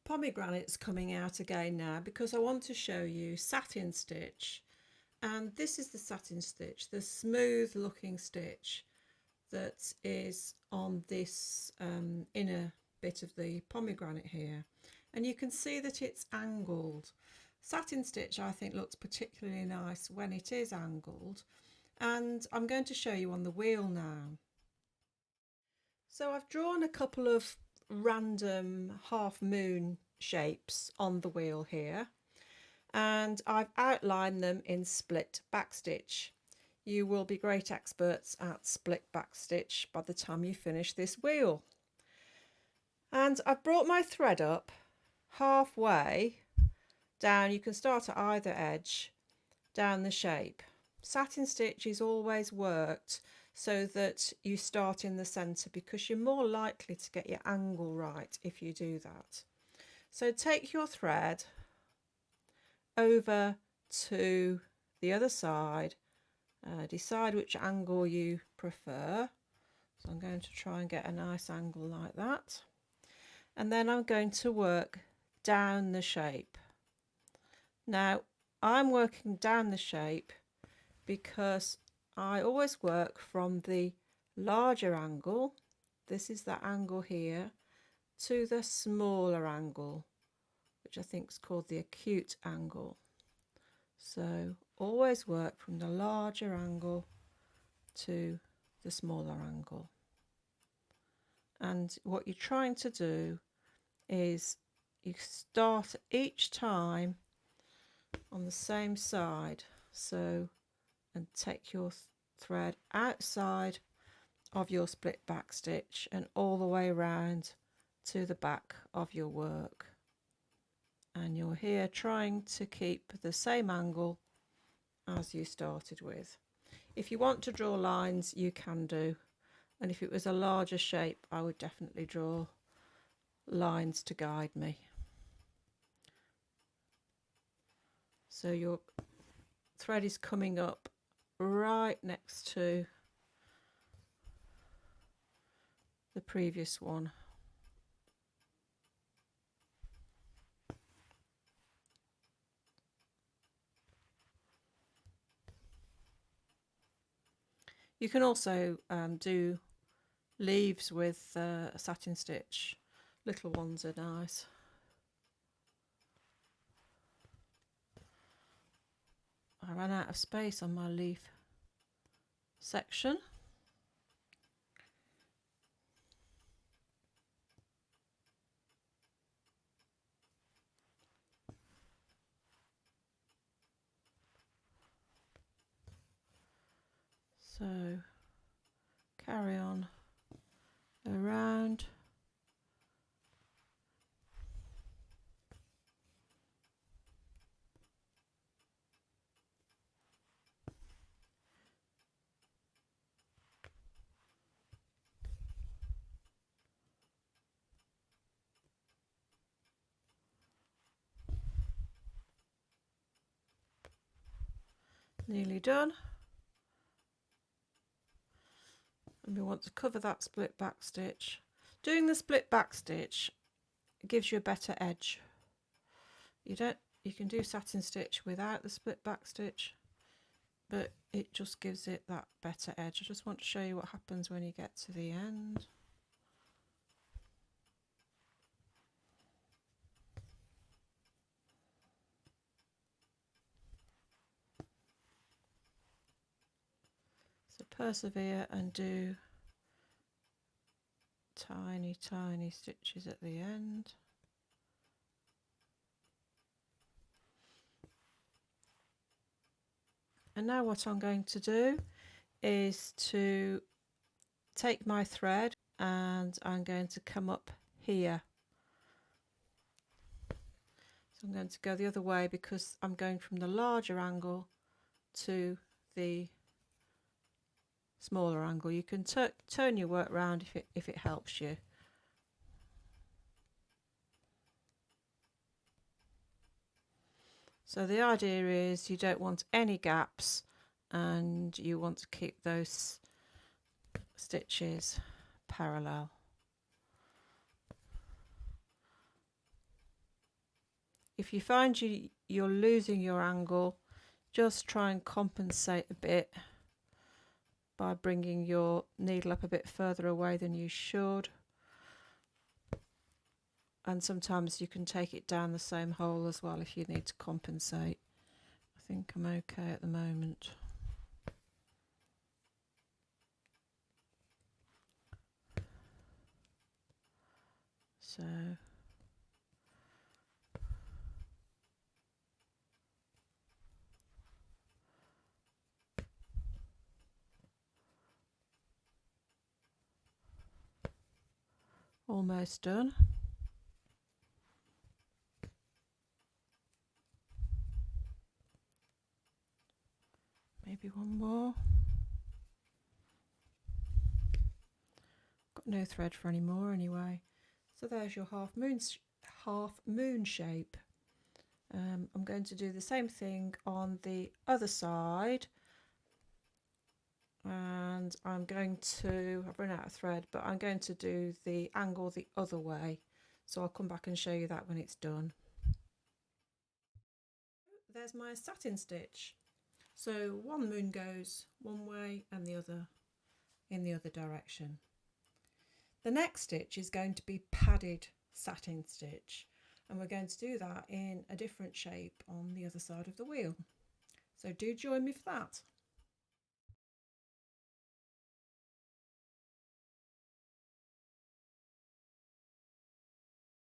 pomegranate's coming out again now because I want to show you Satin Stitch, and this is the Satin Stitch, the smooth looking stitch that is on this inner bit of the pomegranate here, and you can see that it's angled. Satin Stitch I think looks particularly nice when it is angled, and I'm going to show you on the wheel now. So I've drawn a couple of random half moon shapes on the wheel here, and I've outlined them in split backstitch. You will be great experts at split backstitch by the time you finish this wheel. And I've brought my thread up halfway down. You can start at either edge down the shape. Satin stitch is always worked so that you start in the centre because you're more likely to get your angle right if you do that. So take your thread over to the other side, decide which angle you prefer. So I'm going to try and get a nice angle like that, and then I'm going to work down the shape. Now I'm working down the shape because I always work from the larger angle, this is that angle here, to the smaller angle, which I think is called the acute angle. So always work from the larger angle to the smaller angle. And what you're trying to do is you start each time on the same side, so, and take your thread outside of your split back stitch and all the way around to the back of your work, and you're here trying to keep the same angle as you started with. If you want to draw lines you can do, and if it was a larger shape I would definitely draw lines to guide me. So your thread is coming up right next to the previous one. You can also do leaves with a satin stitch. Little ones are nice. I ran out of space on my leaf section. So carry on around. Nearly done. And we want to cover that split back stitch. Doing the split back stitch gives you a better edge. You can do satin stitch without the split back stitch, but it just gives it that better edge. I just want to show you what happens when you get to the end. So persevere and do tiny stitches at the end. And now what I'm going to do is to take my thread and I'm going to come up here. So I'm going to go the other way because I'm going from the larger angle to the smaller angle. You can turn your work round if it helps you. So the idea is you don't want any gaps and you want to keep those stitches parallel. if you find you're losing your angle, just try and compensate a bit by bringing your needle up a bit further away than you should. And sometimes you can take it down the same hole as well if you need to compensate. I think I'm okay at the moment. So almost done. Maybe one more. Got no thread for any more anyway. So there's your half moon shape. I'm going to do the same thing on the other side, and I'm going to, I've run out of thread, but I'm going to do the angle the other way, so I'll come back and show you that when it's done. There's my satin stitch. So one moon goes one way and the other in the other direction. The next stitch is going to be padded satin stitch, and we're going to do that in a different shape on the other side of the wheel. So do join me for that.